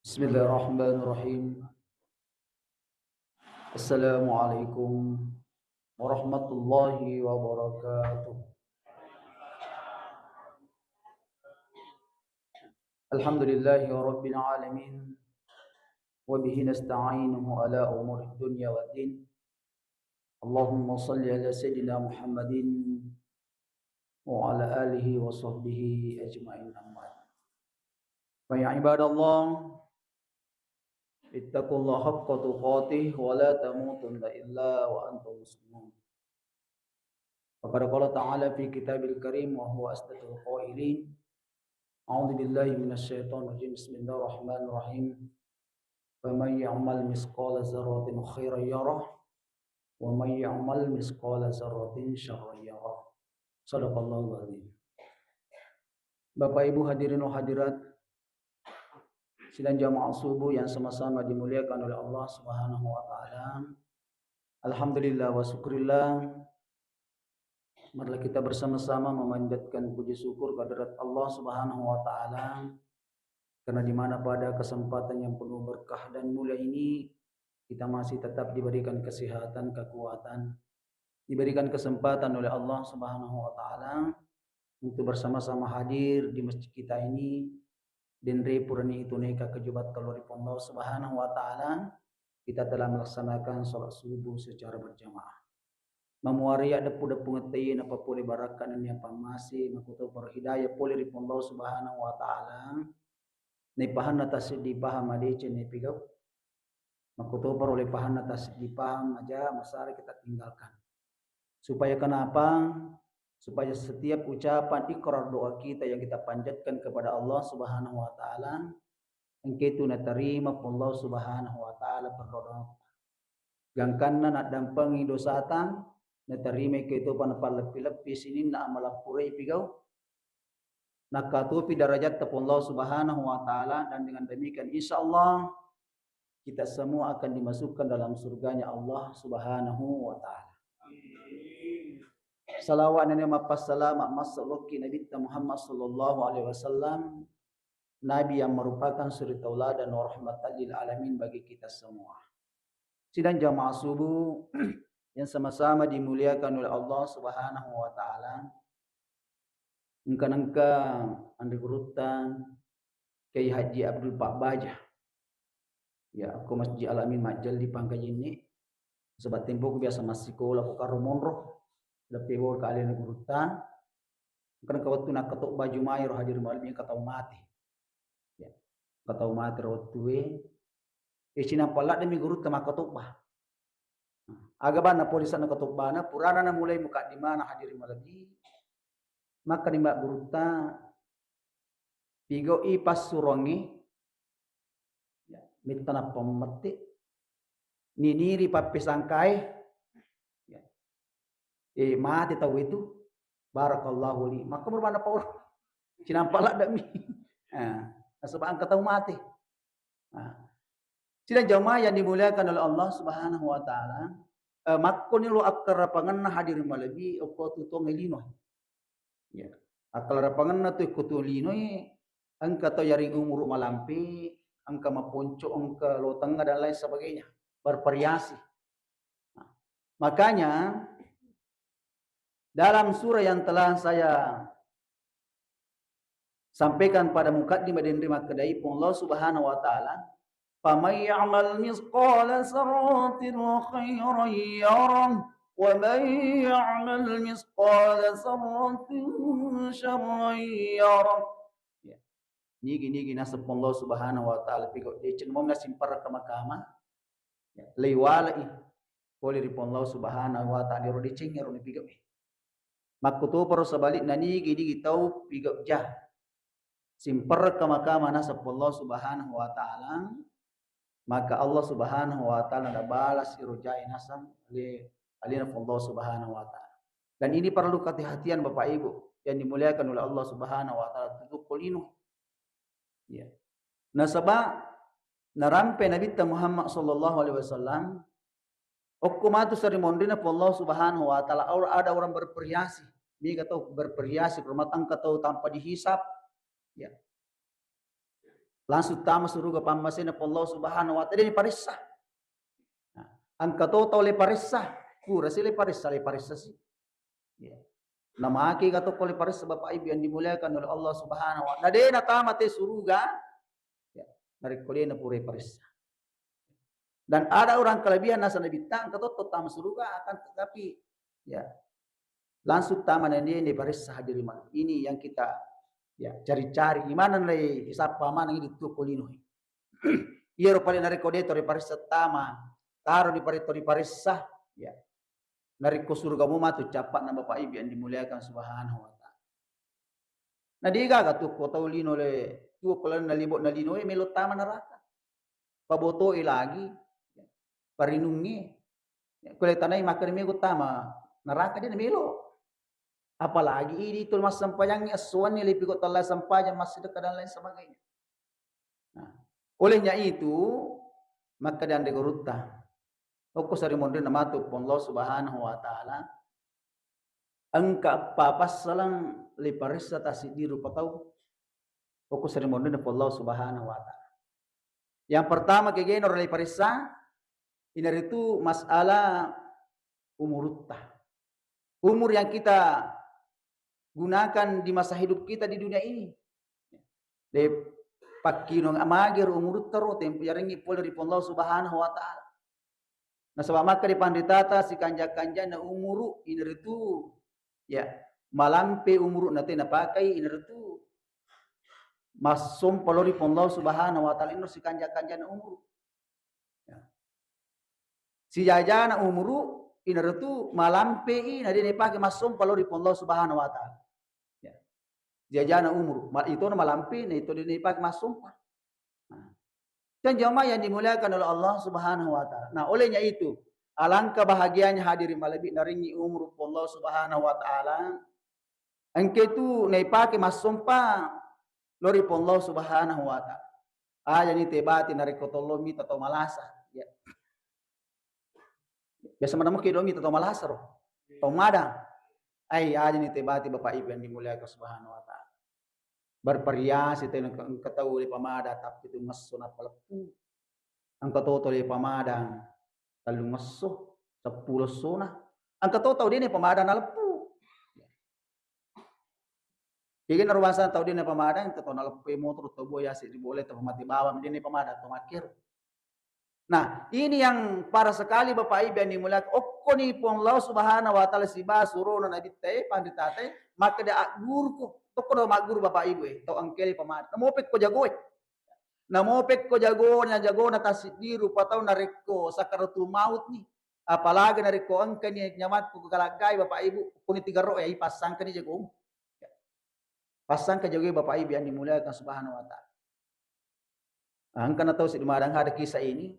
Bismillahirrahmanirrahim. Assalamualaikum warahmatullahi wabarakatuh. Alhamdulillahi rabbil alamin. Wa bihi nasta'inuhu ala umuri dunya waddin. Allahumma salli ala sayyidina Muhammadin wa ala alihi wa sahbihi ajma'in amma. Wa ya ibadallah, ittaqullaha haqqa tuqatih wa la tamutunna illa wa antum muslimun. Faqad qala ta'ala fi kitabil karim wa huwa asdaqul qailin. A'udzu billahi minasyaitonir rajim. Bismillahirrahmanirrahim. Faman ya'mal misqala dzarratin khairan yarah wa man ya'mal misqala dzarratin syarran yarah. Shadaqallahul adzim. Bapak Ibu hadirin wa hadirat sidang jamaah subuh yang sama-sama dimuliakan oleh Allah Subhanahu wa taala. Alhamdulillah wa syukurillah. Marilah kita bersama-sama memanjatkan puji syukur kehadirat Allah Subhanahu wa taala, karena di mana pada kesempatan yang penuh berkah dan mulia ini kita masih tetap diberikan kesehatan, kekuatan, diberikan kesempatan oleh Allah Subhanahu wa taala untuk bersama-sama hadir di masjid kita ini dan repurni itu neka kejubat kalori Allah Subhanahu wa taala. Kita telah melaksanakan salat subuh secara berjamaah. Memuaria depu-depu ngetiin apa pole barakan ini apa masih makuto para hidayah pole ripon Allah Subhanahu wa taala. Ni pahan atas di paham ade cene pigau. Makuto para oleh pahan atas di paham aja masara kita tinggalkan. Supaya kenapa? Supaya setiap ucapan ikrar doa kita yang kita panjatkan kepada Allah Subhanahu wa taala engke itu natarima Allah Subhanahu wa taala berdoa. Gangkanna nak dampangi dosatan natarima ke itu panapal lepi-lepi sini nak amalapurai pigau nakatupi darajat kepada Allah Subhanahu wa taala, dan dengan demikian insyaallah kita semua akan dimasukkan dalam surganya Allah Subhanahu wa taala. Salawat dan salam masaloki Nabi Muhammad sallallahu alaihi wasallam, nabi yang merupakan suri tauladan wa rahmatan lil alamin bagi kita semua. Sidang jamaah subuh yang sama-sama dimuliakan oleh Allah Subhanahu wa taala. Engka-engka andi gurutan Kiai Haji Abdul Pak Bajah. Ya, aku Masjid Alamin Majal di Pangkajini. Sebab tempo aku biasa masih sekolah aku karo monroh. Lebih bawah kalian gurutan. Kan waktu nak ketok baju mayur hadir malam yang katau mati. Ya. Katau mati rotue. Cina palak demi guru tema ketok bah. Agabana polisan na ketok bana purana na mulai muka di mana hadir malam ini. Maka ni mbak guruta pigo ipas surongi ya mitana pemeti niniri papisangkai ya mati tahu itu barakallahu li maka bermana paur cinampalak demi nah sebab angkat tahu mati sidang jamaah yang dimuliakan oleh Allah Subhanahu wa taala makoni lu akar panganna hadir malabi opo tutong elino ya akal rapanganna tu kutulino angka to yaring umur malampi angka maponco angka lotanga dan lain sebagainya bervariasi. Makanya dalam surah yang telah saya sampaikan pada mukaddimah dan terima kedai Allah Subhanahu wa taala, "Faman ya'mal misqala sarratin khairan yarah wa man ya'mal misqala sarratin syarran yarah." Ya. Nigi nasab Allah Subhanahu wa taala pigo decen mom na simpar kama-kama. Ya, leiwala boleh ripon Allah Subhanahu wa taala ro deceng ro ni pigo. Makuto paro sabalik nani gidi tau pigo jah. Simpar kama-kama nasab Allah Subhanahu wa taala, maka Allah Subhanahu wa taala balas irujai nasam li alina Allah Subhanahu wa taala. Dan ini perlu kehati-hatian Bapak Ibu yang dimuliakan oleh Allah Subhanahu wa taala tutup kulinu. Ya. Nasaba narampe Nabi Muhammad sallallahu alaihi wasallam okkumatu serimondina Allah Subhanahu wa taala ada orang berperiasi. Dia kata berperiasi rumah tangga tahu tanpa dihisap. Ya. langsung tama suruga pamasina po Allah subhanahu wa ta'ala ni parissa. Ang katoto le parissa, pura sila le parissa si. Yeah. Namaki kato ko le parissa Bapak Ibu yang dimuliakan oleh Allah subhanahu wa ta'ala. Nade na tama te suruga, yeah. Narikuli na pura parissa. Dan ada orang kelebihan nasa nabitang katoto tama suruga akan tetapi ya langsung tama na ini parissa hadiri malam. Ini yang kita ya cari-cari gimana nih isapa mana ini tu polino. Iero paling narikodeto re parissa tama, taruh di parissa ya. Nariko surga mu matu capat na Bapak Ibu yang dimuliakan subhanahu wa ta'ala. Na diga ka tu ko lino le tu pelan na libot na lino melo tama neraka. Paboto lagi parinungi. Kule tanay makan mego tama neraka dia melo. Apalagi ini itu mas sampayang aswan ni lepi ko tala sampayan masih dekat dan lain sebagainya. Nah, olehnya itu maka dan degorutta. Oku sari monde namatu Allah subhanahu wa ta'ala. Angka papas salang liparissa tasidiru patau. Oku sari monde na Allah subhanahu wa ta'ala. Yang pertama kegenor liparissa inaritu masalah umurutta. Umur yang kita gunakan di masa hidup kita di dunia ini. De pakkinong amagir umurutta ro tempo yaringi pol dari Allah subhanahu wa ta'ala. Nah sebab maka di panditata si kanja-kanja na umuru ineritu ya malampe umuru nate na pakai ineritu masom palori Allah subhanahu wa ta'ala ino si kanja-kanja na umuru ya. Si jajana umuru ineritu malampe ina dine pakai masom palori Allah subhanahu wa ta'ala ya. Jajana umuru itu na malampe na itu dine pakai masom dan jamaah yang dimuliakan oleh Allah subhanahu wa ta'ala. Nah olehnya itu, alangkah bahagianya hadirin malabik naringi umur Allah subhanahu wa ta'ala. Engke itu naipake masumpa lori Allah subhanahu wa ta'ala. Aja ni tebati narikotolomi atau malasa. Ya. Biasa mana mungkin domi atau malasa roh. Atau madang. Ay aja ni tebati Bapak Ibu yang dimuliakan subhanahu wa ta'ala. Berperias itu yang ketahui oleh pamada tapi itu ngeso na palepu ang katoto oleh pamada talu ngeso 10 sona ang katoto din pamada na lepu kaya narwasan tau din pamada ito na lepu motor to boya si boleh to mati bawah din pamada to makir. Nah ini yang para sekali Bapak Ibu yang dimuliakan okko ni po Allah subhanahu wa ta'ala si basuro na nabitay panditate maka da guru toko do maguru Bapak Ibu to angkeli pamada namopek ko jago nya jago na tasidiru patau nareko sakaratul maut ni apalagi nareko angka ni nyamat ko galagay Bapak Ibu kuni tigaro ay pasang ka ni jago pasang ka jago Bapak Ibu yang dimuliakan subhanahu wa ta'ala. Angka na tahu si dumadang ada kisah ini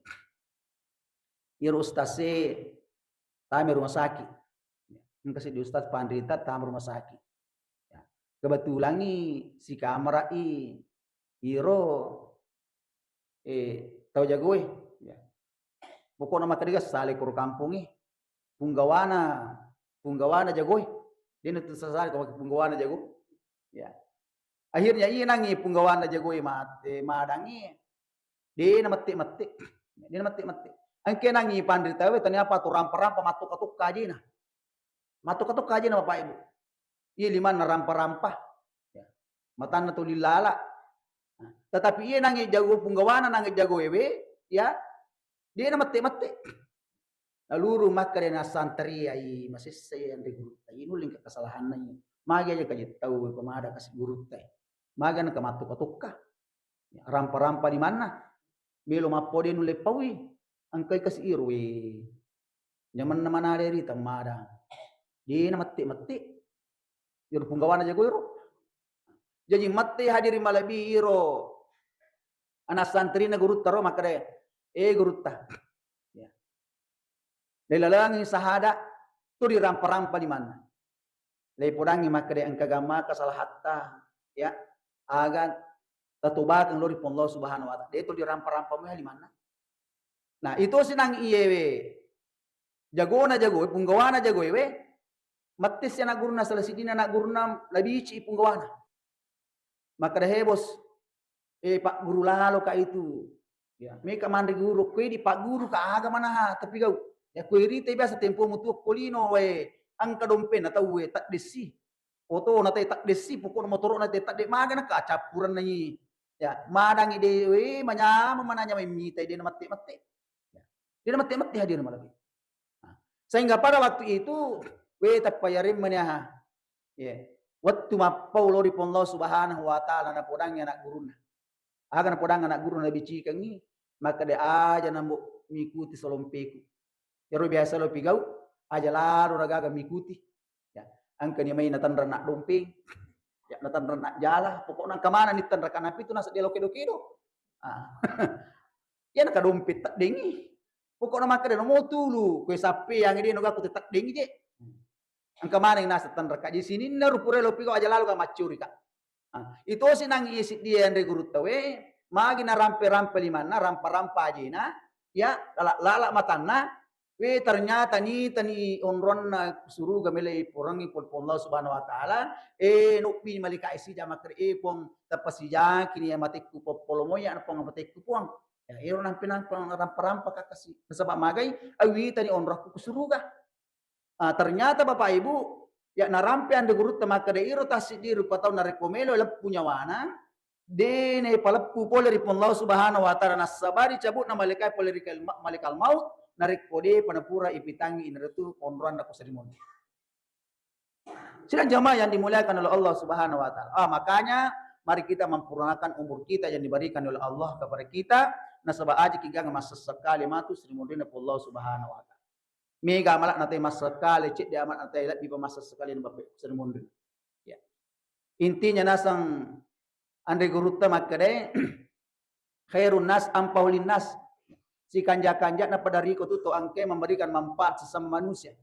iru ustase tami rumah sakit angka si di ustaz pandrita tami rumah sakit. Kebetulan ni si kamera iro tau jago ya. Pokoknya maka dia sale kur kampung punggawana jago dia itu sasar kalau punggawana jago ya. Akhirnya nangi punggawana jago mate madangi dia mati angke nangi pandrita we tanya apa tu rampa matuk kajina Bapak Ibu. Iya lima narampa-rampa ya. Matan na tulilala. Tetapi iya nangi jago punggawana nangi jago ewe ya. Dia na mati. Lalu rumah ka na santri ay masisay ang guru tay inuling ka kasalahan na yun. Magi aja kajit tahu pamada kasih guru tay. Magi na kamatuk-atuk ya, rampa-rampa di mana? Melo mapode nule pawi. Ang kay kasih irwe. Nyaman naman ada rita mada. Dia na mati. Iro punggawana jago iro. Jadi mati hadiri malabi iro. Anak santri na gurutta ro makare gurutta. Ya. Lelalangi sahada tu di rampa-rampa di mana. Lepodangi makare ang kagama kasalahatta ya. Agan tatubat ang lori pon Allah subhanahu wa ta'ala. Itu di rampa-rampa mo di mana. Nah, itu sinang iyewe. Jago punggawana jago we. Matis yang nagurna salah sidina nagurna labici punggawana. Maka dah hebos Pak guru lalo ka itu. Ya, me ka mandi guru, kue di Pak guru ka aga mana ha, tapi kau ya kue rite biasa tempo mutu kolino we, ang kadompe na tahu we tak desi. Foto na tak desi pokok motor na tak de maga na ka capuran na ni. Ya, madang ide we manyama mananya may mita ide na mati-mati. Ya. Dia na mati-mati hadir malabi. Sehingga pada waktu itu we tapayarim manya. Ya. Waktu mapau lori pon Allah Subhanahu wa taala na podangnya anak guruna. Aga na podang anak guru na bicikan ni, maka dia aja nambok mikuti solompeku. Yaro biasa lo pigau, aja laru ragaga mikuti. Ya, angka ni may natandra nak dompeng, ya natandra nak jala, pokoknya kamana ni tandra kanapi tu nasa delo kedo-kedo. Ah. Ya nak dompet tak dengi. Pokoknya maka dia mau tulu, kue sapi yang ini noga aku tak dengi je. Angka mana yang nasa tandra kak di sini naru pure lo pigau aja lalu ka macuri kak. Itu si nang isi dia yang guru tawe magi na rampe-rampe limana rampa-rampa aja na ya lala matana we ternyata ni tani onron na suruh gamele porangi pol Allah Subhanahu wa taala nupi malika isi jama kre pong tapasija kini ya mateku popolomo ya pong mateku pong ya iro nang pinang rampa-rampa kakasi sebab magai awi tani onroku kusuruga ternyata Bapak Ibu ya narampe ande gurut maka de iro tasidiru patau na rekomelo punya wana de ne palappu pole ri Allah Subhanahu wa taala nasabari cabut na malaikat pole ri malaikal maut narik kode panapura ipitangi inretu onron na kuserimon. Sidang jamaah yang dimuliakan oleh Allah Subhanahu wa taala. Makanya mari kita mempergunakan umur kita yang diberikan oleh Allah kepada kita nasaba aja kigang masa sekali matu serimondina Allah Subhanahu wa taala. Mega malak nanti masa sekali cik dia amat nanti di masa sekali bapak sermon ya intinya nasang andre guruta makade khairun nas ampaulin nas si kanja-kanja na padariko tu to angke memberikan manfaat sesama manusia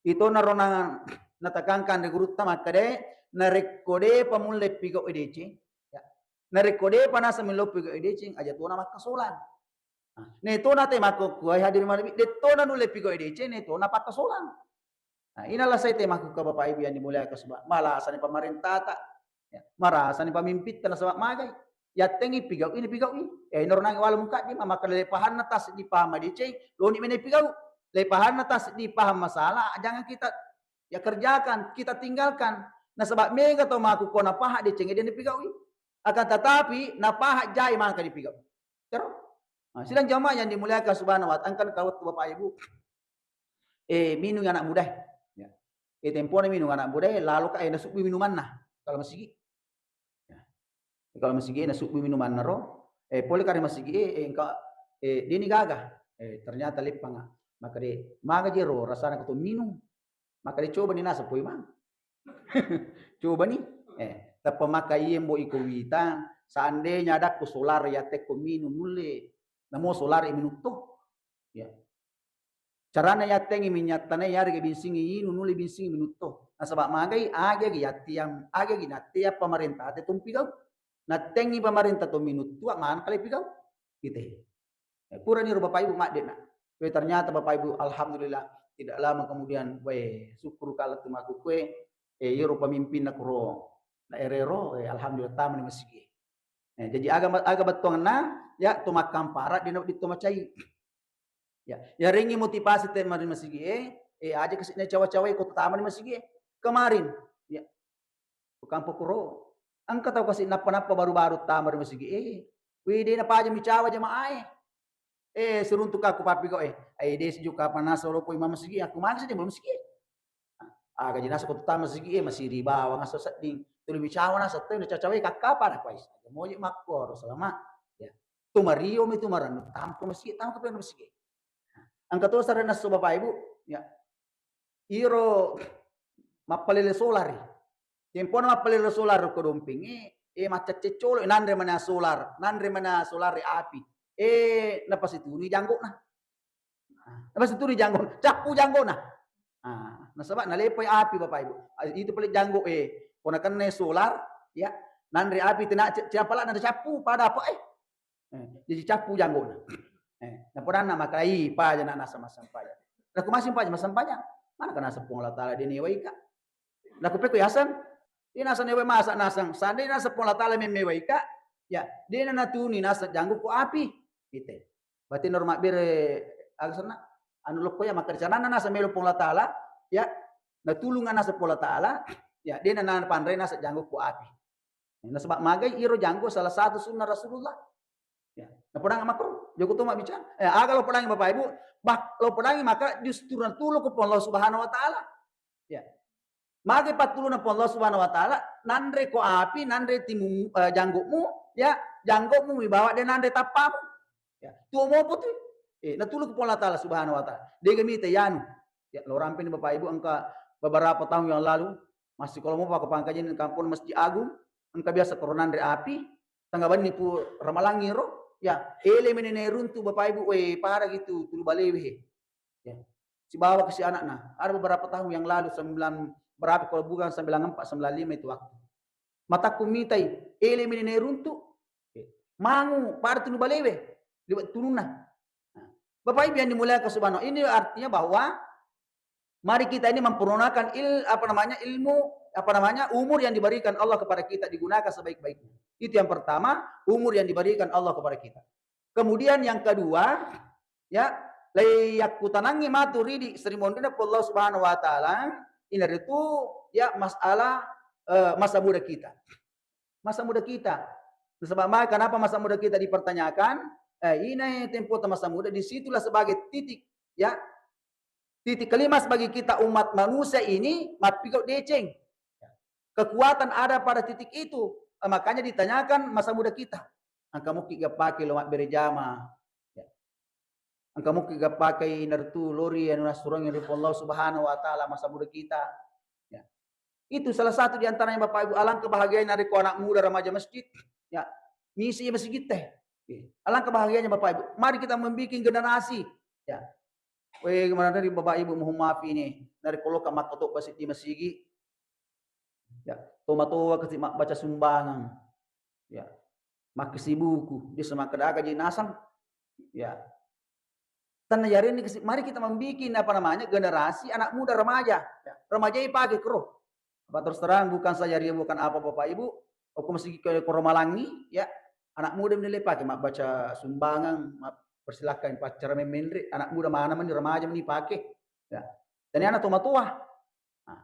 itu naronangan natakangkan andre guruta makade narekode pamulle pigo edece ya narekode panasa milo pigo edece aja tu nama kesolan neto na te mako kuai hadir malabi neto na nule pigo edece neto na pakasolang. Nah, inilah saya temaku ke Bapak Ibu yang dimuliakan sebab malasan pemerintah tak ya, marasan pemimpin telah sebab magai ya tengi pigau ini nornang wala muka di maka lepahan atas di paham edece lo ni mene pigau lepahan atas di paham masalah jangan kita ya kerjakan kita tinggalkan nah sebab mega to maku kona paha di cengge dia pigau akan tetapi na paha jai maka di pigau terus sidang jamaah yang dimuliakan Subhanahu wa taala angkan kawat Bapak Ibu minum anak muda ya tempo minum anak muda lalu ka na subi minuman nah kalau masih ya kalau masih na subi minuman na ro poli kare masih engka dini gagah ternyata lepang maka de maga jero rasana ketu minum maka de coba ni nasa poi mang coba ni tapi maka mo iko wita seandainya ada ku solar ya te ko minum nulle namo solar minuto ya carana ya tengi minyatane ya rege binsingi inu nuli binsingi minuto nasaba magai age ge yatiam age ge natia pemerintah te tumpigau na tengi pemerintah to minuto man kali pigau gitu pura ni Bapak Ibu mak dena we ternyata Bapak Ibu alhamdulillah tidak lama kemudian we syukur kala tumaku kue yoro pemimpin na kuro na erero alhamdulillah taman masigi jadi aga batong na ya tumakam para di tomacai ya ringi motivasi te mari masigi aja kesini cawa-cawa ikut taman masigi kemarin ya kampo kuro angka tahu kasih napa-napa baru-baru taman masigi wede na paja micawa jamaah seruntuk aku papi kok des juga panas solo po imam masigi aku mana saja belum masigi aga jinas ko taman masigi masih riba wang aso seding tulu micawa na sate na cacawa kakapa na kuais mo makor selama tumario mi tumaran tamko masigi tamko pe masigi angka to sarana so Bapak Ibu ya iro mapalele solari tempo na mapalele solar ko domping macet cecolo nandre mana solar api napasituni janggo na napasituni janggo capu janggo na nasaba nalepoy api Bapak Ibu itu palit janggo ponakan ne solar ya nandre api tina siapa lah nandre capu pada apa jadi capu janggo na na podana makai pa jana nasa masampaya na kumasin pa masampaya mana kana sa pong latala dineway ka na kupeko yasan ina sa newe masa nasang sande na sa pong latala memeway ka Ya, dia na tuni nasa janggu ku api. Gitu. Berarti norma bere agsana anu lokko ya makarjanana nasa melo pong taala ya natulungan nasa pola taala ya dia na pandai nasa janggu ku api. Nah, sebab magai iro janggu salah satu sunnah Rasulullah. Ya. Nah, pedang makro joko tu mak bicara. Aga lo pedang Bapak Ibu, lo pedang maka justru natulu ku Allah Subhanahu wa taala. Ya. Mage patulu na Allah Subhanahu wa taala nandre ko api nandre timu janggomu ya janggomu wibawa de nandre tapamu. Ya. Tuo mo puti. Natulu ku Allah taala Subhanahu wa taala. Dega mite yanu. Ya, lo rampin Bapak Ibu angka beberapa tahun yang lalu masih kalau mau pakai pangkajan di kampung Masjid Agung, angka biasa koronan dari api, tanggapan nipu ramalangi ro, ya, elemen runtuh Bapak Ibu, parah gitu, tulu balewe. Ya. Si bawa ke si anak nah, ada beberapa tahun yang lalu 9 berapa kalau bukan 94 95 itu waktu. Mata kumitai, elemen runtuh, mangu, parah tulu balewe, liwat tununa. Nah, Bapak Ibu yang dimuliakan Subhanahu, ini artinya bahwa mari kita ini mempergunakan ilmu umur yang diberikan Allah kepada kita digunakan sebaik-baiknya. Itu yang pertama, umur yang diberikan Allah kepada kita. Kemudian yang kedua, ya, layak kutanangi maturidi Sri Mondina Allah Subhanahu wa taala, ini itu ya masalah masa muda kita. Masa muda kita. Sebab kenapa masa muda kita dipertanyakan? Ini tempo masa muda disitulah sebagai titik ya. Titik kelima bagi kita umat manusia ini mapikau deceng. Kekuatan ada pada titik itu. Makanya ditanyakan masa muda kita. Angka muki pakai lomat berjama. Angka muki pakai nartu lori yang nasurang yang Allah Subhanahu wa taala masa muda kita. Ya. Itu salah satu di antaranya Bapak Ibu alangkah kebahagiaan dari anak muda remaja masjid. Ya. Misi masjid teh. Alangkah kebahagiaannya Bapak Ibu. Mari kita membuat generasi. Ya. Gimana dari Bapak Ibu mohon maaf ini dari kalau kamak ketuk basit di masigi ya tomato kasih mak baca sumbangan ya mak kasih buku di semak kedaga jenazah ya tanah yari ini mari kita membuat generasi anak muda remaja ya. Remaja ini pakai kro apa terus terang bukan saya bukan apa Bapak Ibu aku masih ke Koromalangi ya anak muda menilai pakai mak baca sumbangan persilakan pacar memendri anak muda mana meni remaja meni pakai ya dan anak tua nah,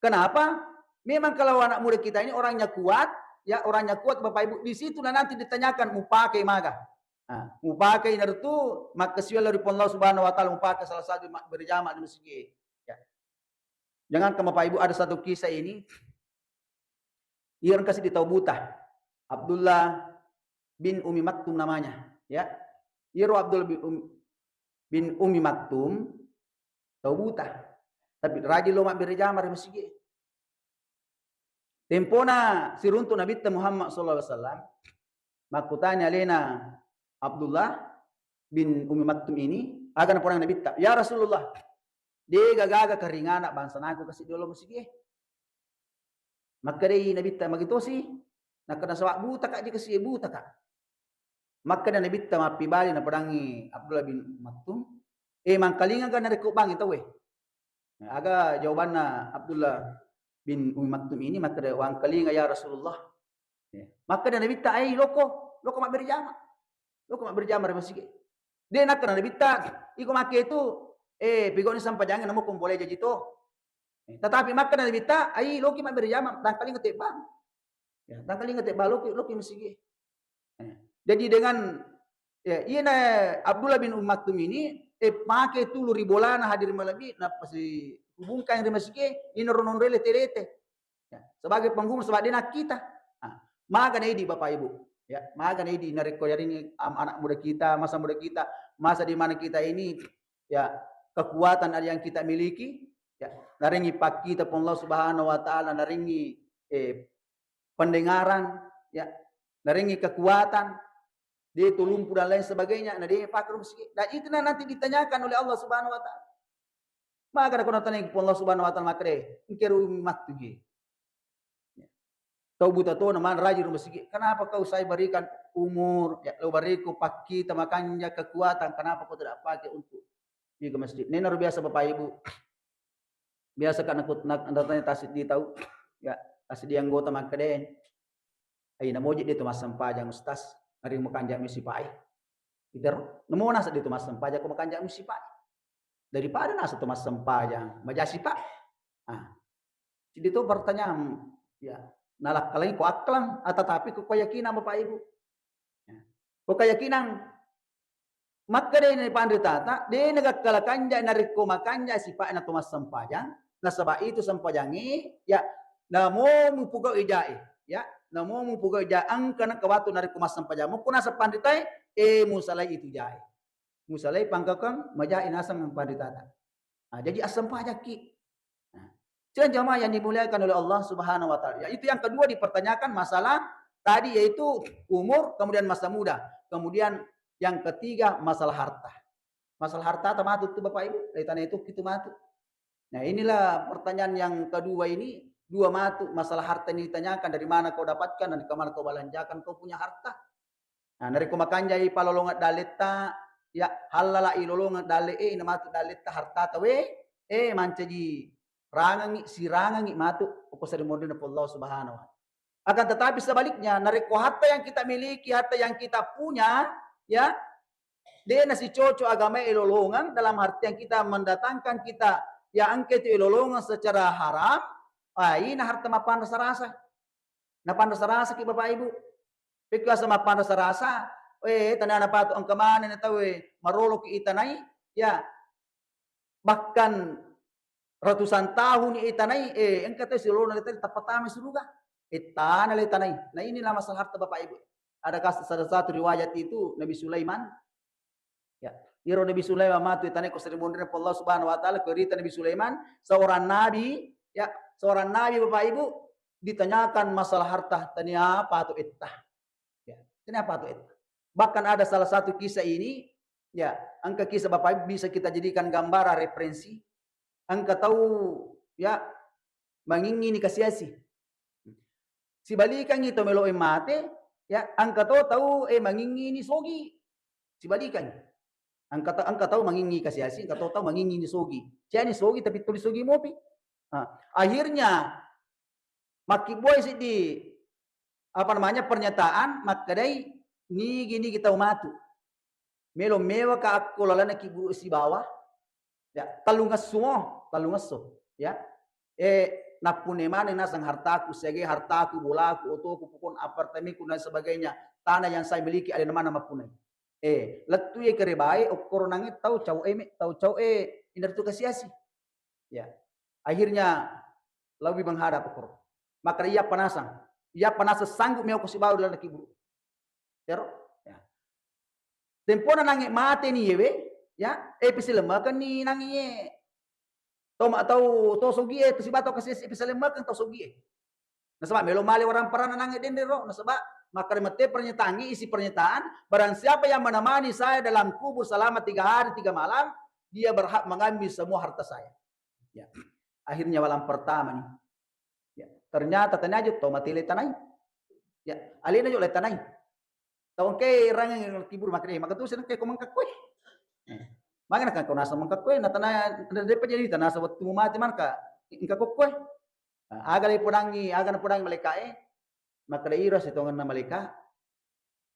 kenapa memang kalau anak muda kita ini orangnya kuat ya orangnya kuat Bapak Ibu di situ nanti ditanyakan mau pakai maga nah, mau pakai itu maka siwal dari Allah Subhanahu wa taala mau pakai salah satu berjamaah di masjid ya jangan ke Bapak Ibu ada satu kisah ini yang kasih ditahu buta Abdullah bin Umi Maktum namanya ya Iro Abdul bin Umi Maktum tahu buta tapi rajin lomak berjamar masjid tempona siruntu Nabi Muhammad sallallahu alaihi wasallam makutanya lena Abdullah bin Umi Maktum ini akan orang Nabi ya Rasulullah dia gaga keringan bangsa aku kasih dulu masjid maka dia Nabi magito sih nak kena sawak buta kak dia kasih buta kak maka dan Nabi mapi bali na perangi Abdullah bin Maktum mangkalingan kan dari kubang itu aga jawabanna Abdullah bin Umi Maktum ini maka dia wang kalinga ya Rasulullah maka dan Nabi ai loko mak berjama masjid dia nak kena Nabi iko make itu pigoni sampai jangan nemu kum boleh jadi to tetapi maka dan Nabi ai loki mak berjama dan kalinga tebang ya dan kalinga tebang loki masjid jadi dengan ya ina Abdullah bin Maktum ini pakai tu ribolana hadir malabi na pasti hubungkan dengan masjid ini ronon rele terete ya, sebagai penghubung sebab dia kita maka di Bapak Ibu ya maka di nareko ini anak muda kita masa di mana kita ini ya kekuatan yang kita miliki ya naringi pak kita pun Allah Subhanahu wa taala naringi pendengaran ya naringi kekuatan dia itu lumpuh dan lain sebagainya. Nah dia pakai masjid. Dan itu nanti ditanyakan oleh Allah Subhanahu wa taala. Maka ada konotanya Allah Subhanahu wa taala maka deh ingkeru matu ge. Tahu buta to naman rajin masjid. Kenapa kau saya berikan umur ya lo beriku pak kita makanya kekuatan kenapa kau tidak pakai untuk pergi ke masjid. Ini luar biasa Bapak Ibu. Biasa kan aku nak datanya tasik di tahu ya tasik di anggota maka deh. Ay namoji dito mas sampajang ustaz, ngari mo kanja mi sipai. Iter, namo nasa dito mas sampajang ko makanja mi sipai. Daripada nasa to mas sampajang majasi pak. Ah, dito pertanyaan, ya, nalakkalay ko aklang, tetapi ko keyakinan Bapak Ibu. Ya. Ko keyakinan makade ni pandritata, de nagakkalakanja nariko makanja sipai na tumas sampajang, nasaba itu sampajangi, ya, namo mupugaw ijai, ya, namo mupugaw ijai ang kana kawato nariko mas sampajang mo kuna sa pandritay, musalay itu jai. Musalay pangkakang majai nasang ng pandritata. Nah, jadi asam pajaki. Nah, jamaah yang dimuliakan oleh Allah Subhanahu wa taala. Ya, itu yang kedua dipertanyakan masalah tadi yaitu umur, kemudian masa muda. Kemudian yang ketiga masalah harta. Masalah harta tamatu itu Bapak Ibu, dari tanah itu kita matu. Nah, inilah pertanyaan yang kedua ini, dua matu masalah harta ini ditanyakan dari mana kau dapatkan dan kemana kau belanjakan kau punya harta. Nah, dari kumakanjai palolongat dalita, ya halala ilolongat dale namatu dalita harta tawe mancaji rangangi sirangangi matu uko sa demondo na Allah Subhanahu wa taala. Akan tetapi sebaliknya, nareko harta yang kita miliki, harta yang kita punya, ya, dia nasi coco agama ilolongan dalam arti yang kita mendatangkan kita ya angket ilolongan secara haram, ini harta mapan rasa-rasa. Napan rasa-rasa ki Bapak Ibu. Pika sa mapan rasa-rasa, tanana pato ang kamanan na tawe, marolo ki itanay, ya, bahkan ratusan tahun itanay, engkau silolo na litanay, tapatami suruga. Itana litanay. Nah inilah masalah harta Bapak Ibu. Adakah salah satu riwayat itu Nabi Sulaiman? Ya, iro Nabi Sulaiman matu itanay ko sa demondo na Allah Subhanahu wa taala, kerita Nabi Sulaiman, seorang nabi, ya, seorang nabi Bapak Ibu, ditanyakan masalah harta, tanya apa tu ittah. Ya, kenapa tu ittah? Bahkan ada salah satu kisah ini, ya, angka kisah Bapak Ibu bisa kita jadikan gambaran referensi. Angka tahu, ya, mangingini kasiasi. Si balikan itu meloy mate, ya, angka tahu mangingini sogi. Si balikan. Angka tahu mangingi kasiasi, angka tahu mangingini sogi. Siya ni sogi tapi tulis sogi mo pi. Akhirnya makiboy si di apa namanya pernyataan makadai ni gini kita umatu. Melo mewa ka ako lalana kibu si bawah. Ya, talungas so, ya. Napune mana nasang hartaku, sege hartaku, bolaku, otoku, pukun apartemenku dan sebagainya. Tanah yang saya miliki ada nama punai. Letu ye kerebai, okor nangit tahu cau indar tu kasiasi. Ya. Akhirnya lebih menghadap okor. Maka ia panasang sanggup meo si bawah dalam kiburu. Tero, ya. Tempona nangit mate ni yewe, ya, episilemakan ni nangiye. Atau to sogie to si bato kasi episilemakan to sogie. Nasaba melo mali orang parana nangit din ro, nasaba maka mate pernyataan isi pernyataan, barang siapa yang menemani saya dalam kubur selama 3 hari 3 malam, dia berhak mengambil semua harta saya. Ya. Akhirnya malam pertama nih. Ya. Ternyata tanah to mati le tanai. Ya, alina jo le tanai. Tawon kay rangang kibur maka tu sen kay kumangka koy. Maka kan kau nasa mangkakwe na tanah depa jadi tanah sa waktu mati man ka ingka kokwe. Aga na pudangi malikae. Maka ira sa tongan na malika.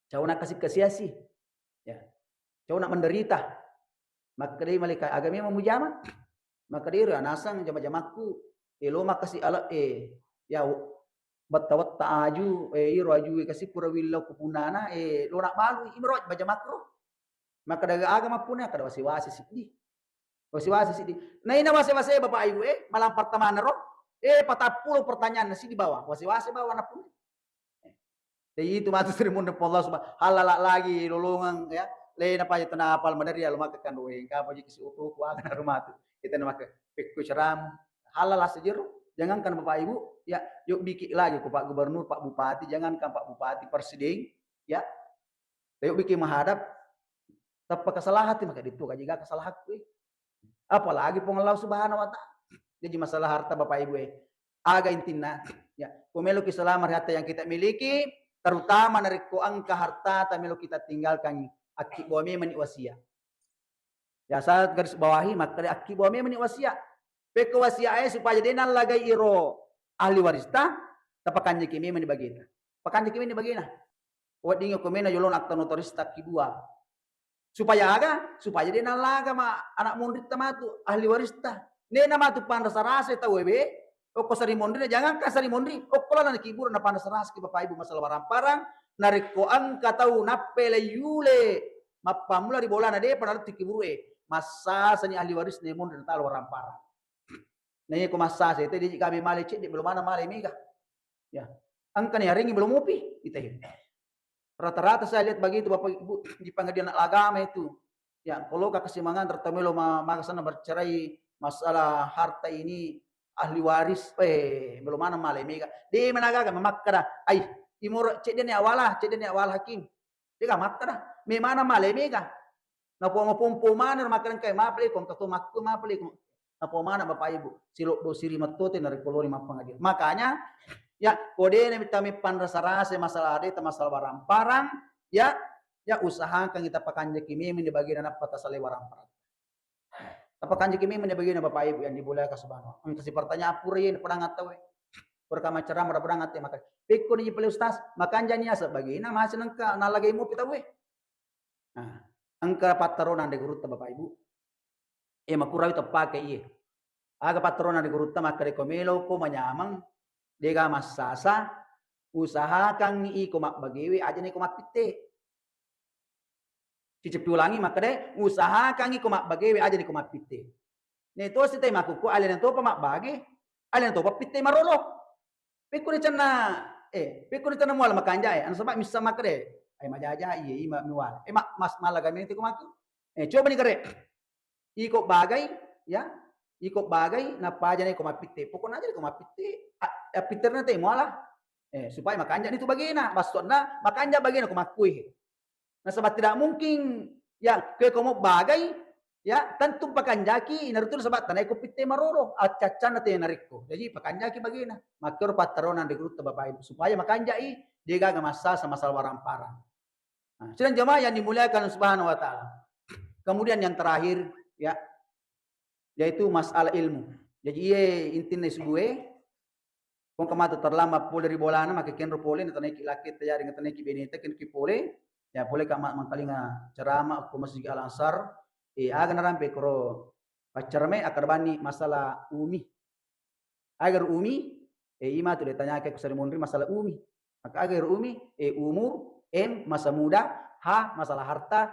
Cau na kasiasi. Ya. Cau na menderita. Maka dai malika aga mi mamujama. Maka ira nasang jama-jamaku. Loma kasi ala ya battawat aju iro aju kasi pura willau kupunana lona malu imro bajamakro. Maka daga agama punya kada wasi-wasi sidi. Wasi-wasi sidi. Nah ina wasi-wasi Bapak Ibu malam pertama ro 40 pertanyaan nasi di bawah. Wasi-wasi bawah na punya. Jadi itu matu Sri Munda Allah Subhanahu halala lagi lolongan ya. Lain apa itu napal madari ya lumaka kan we ka paji kisi utuh ku agana rumah tu. Kita nama ke pekku ceram halala sejeru. Jangankan Bapak Ibu ya yuk bikin lagi ku Pak Gubernur, Pak Bupati, jangankan Pak Bupati, Presiden ya. Yuk bikin menghadap tanpa kesalahan maka itu kajiga kesalahan apalagi pengelau Subhanahu wa taala. Jadi masalah harta Bapak Ibu aga intina ya pemilu keselamatan harta yang kita miliki terutama dari angka harta tamilu kita tinggalkan aki bawami meni wasia. Ya saat garis bawahi maka dari aki bawami meni wasia. Peko wasia supaya denan lagai iro ahli waris ta tapakan kimi meni bagita. Pakan kimi ni bagina. Wadingo komena yolon akta notarista kedua. Supaya dia nalaga ma anak mondrit tamatu ahli warista. Nena matu panda sarase ta webe. Oko sari mondri jangan ka sari mondri. Oko la na kibur na panda sarase ki bapak ibu masalah barang-barang. Nariko angka tau napele yule. Mapamula di bola na de pada tikiburu masa sani ahli waris ne mondri talo barang-barang. Nah ko masa se te di kami male cik di belum mana male mega. Ya. Angka ni haringi belum upi kita ini. Rata-rata saya lihat begitu Bapak Ibu di pengadilan agama itu. Ya, kalau kesemangan tertemelo makasana bercerai masalah harta ini ahli waris belum mana male mega. Di managaga memakkada ai imur cek dia awal hakim. Dia makkada me mana male mega. Na pompo mana makanan kay maple kon kato makku maple kon. Na mana Bapak Ibu silo do siri matote na rekolori pengadilan. Makanya ya kode ini kami panrasa-rasa masalah ada masalah barang-barang ya usahakan kita pakanja kimi di bagian anak patah sale barang-barang. Pakanja kimi di bagian Bapak Ibu yang dibolehkan subhanahu. Kasih pertanyaan apuri ini pedang atau perkama cara ada pedang atau maka pikun ni pele ustaz makanja ni asa bagina masih nangka nalagay mo pita we. Nah, angka patronan de gurut Bapak Ibu. Makurawi pakai iye. Aga patronan de gurut maka rekomelo ko manyamang dega masasa usahakan ni iko makbagewe aja ni ko makpite. Cicip ulangi maka de usahakan iko makbagewe aja ni ko makpite. Neto sitay makuku alin to pa makbage, alin to pa pite marolo. Pikun cana mual makanja ano sabab misa maka de ay majaja iye mual. Mas malagami ti ko maku. Coba ni kare. Iko bagay ya iko bagay na paja ni ko makpite. Pokon aja ni ko makpite. Peter na tayo muala. Supaya makanja nito bagina. Baston na makanja bagina kumakui. Nah sebab tidak mungkin ya kaya kamu bagay ya tentu pakanjaki inarutul sebab tanay ko pite maroro at cacan na tayo nariko. Jadi pakanjaki bagina. Makyor patronan di grup Bapak Ibu supaya makanjai dia gaga masa sama masalah warang-parang. Nah, sedang jemaah yang dimuliakan Subhanahu wa taala. Kemudian yang terakhir ya yaitu masalah ilmu. Jadi ia intinya sebuah kung kamato terlama pole dari bolana maka kenro pole na tanay kilakit tayari nga tanay kibinita ken kipole ya pole ka mangkalinga cerama ko masjid Al Ansar aga na rampe koro pacarme akarbani masalah umi agar umi ima tu ditanya ke seremoni masalah umi maka agar umi umur masa muda masalah harta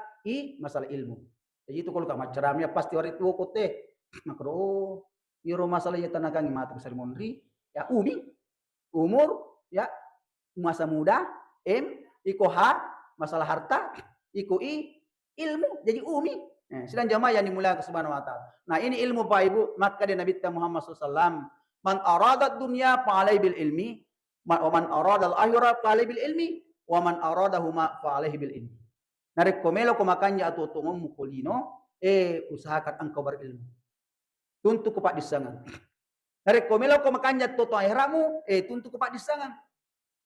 masalah ilmu. Jadi itu kalau ka macaramnya pasti warit wo kote maka iro masalah ya tanakangi mata seremoni ya umi umur ya masa muda iko masalah harta iko ilmu jadi umi sedang jamaah yang dimuliakan subhanahu wa ta'ala. Nah ini ilmu Pak Ibu maka di Nabi Muhammad SAW man aradat dunya fa'alai bil ilmi wa man aradal akhirah fa'alai bil ilmi wa man aradahuma fa'alai bil ilmi. Narik komelo kumakanya atau tungom mukulino usahakan engkau berilmu tuntuk kepak disangan. Narekomelo ko makanja toto ahiramu tuntu ko pak disangan.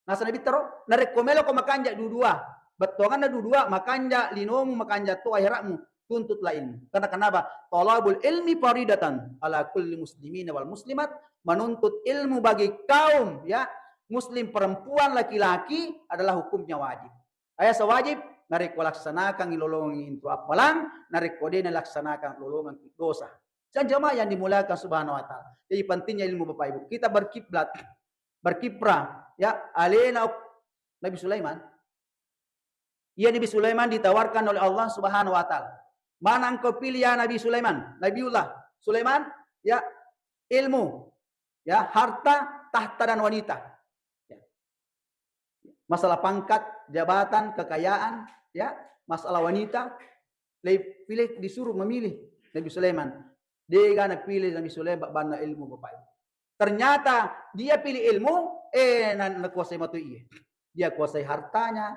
Nasa nabi taro narekomelo ko makanja dudua. Betongan na dudua makanja linomu makanja to ahiramu tuntut lain. Karena kenapa? Talabul ilmi faridatan ala kulli muslimin wal muslimat. Menuntut ilmu bagi kaum ya muslim perempuan laki-laki adalah hukumnya wajib. Ayah sewajib nareko laksanakan ilolongan itu apalang nareko dena laksanakan lolongan dosa. Dan jamaah yang dimuliakan subhanahu wa ta'ala. Jadi pentingnya ilmu Bapak Ibu. Kita berkiprah ya alena Nabi Sulaiman. Ya Nabi Sulaiman ditawarkan oleh Allah subhanahu wa ta'ala. Mana engkau pilih ya Nabi Sulaiman? Nabiullah Sulaiman ya ilmu ya harta tahta dan wanita. Ya. Masalah pangkat, jabatan, kekayaan ya masalah wanita. Pilih disuruh memilih Nabi Sulaiman. Dia gana pilih Nabi Sulaiman bana ilmu Bapak Ibu. Ternyata dia pilih ilmu nakuasai matu iya. Dia kuasai hartanya,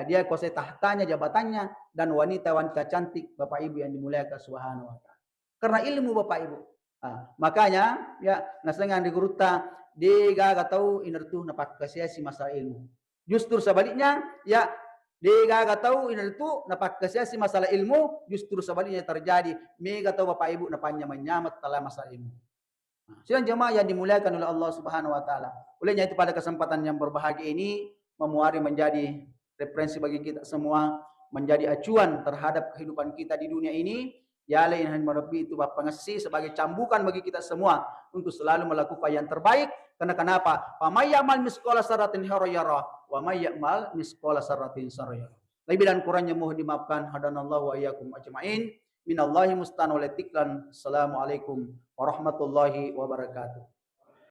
dia kuasai tahtanya, jabatannya dan wanita-wanita cantik Bapak Ibu yang dimuliakan subhanahu wa ta'ala. Karena ilmu Bapak Ibu. Makanya ya nasengan di guruta dia gaga tahu inertu napak kasiasi masalah ilmu. Justru sebaliknya ya dia gak tahu ini itu napak kasiasi masalah ilmu justru sebaliknya terjadi mega tahu Bapak Ibu napanya menyamat dalam masalah ilmu. Sidang jemaah yang dimuliakan oleh Allah Subhanahu wa taala. Olehnya itu pada kesempatan yang berbahagia ini memuari menjadi referensi bagi kita semua, menjadi acuan terhadap kehidupan kita di dunia ini. Ya la ilaha illallah itu Bapak ngasih sebagai cambukan bagi kita semua untuk selalu melakukan yang terbaik. Karena kenapa? May ya'mal misqala sarratin khairan yarah wa may ya'mal misqala sarratin syarran yarah. Lebih dan kurangnya mohon dimaafkan. Hadanallahu wa iyyakum ajmain. Minallahi musta'an wa latiklan. Assalamualaikum warahmatullahi wabarakatuh.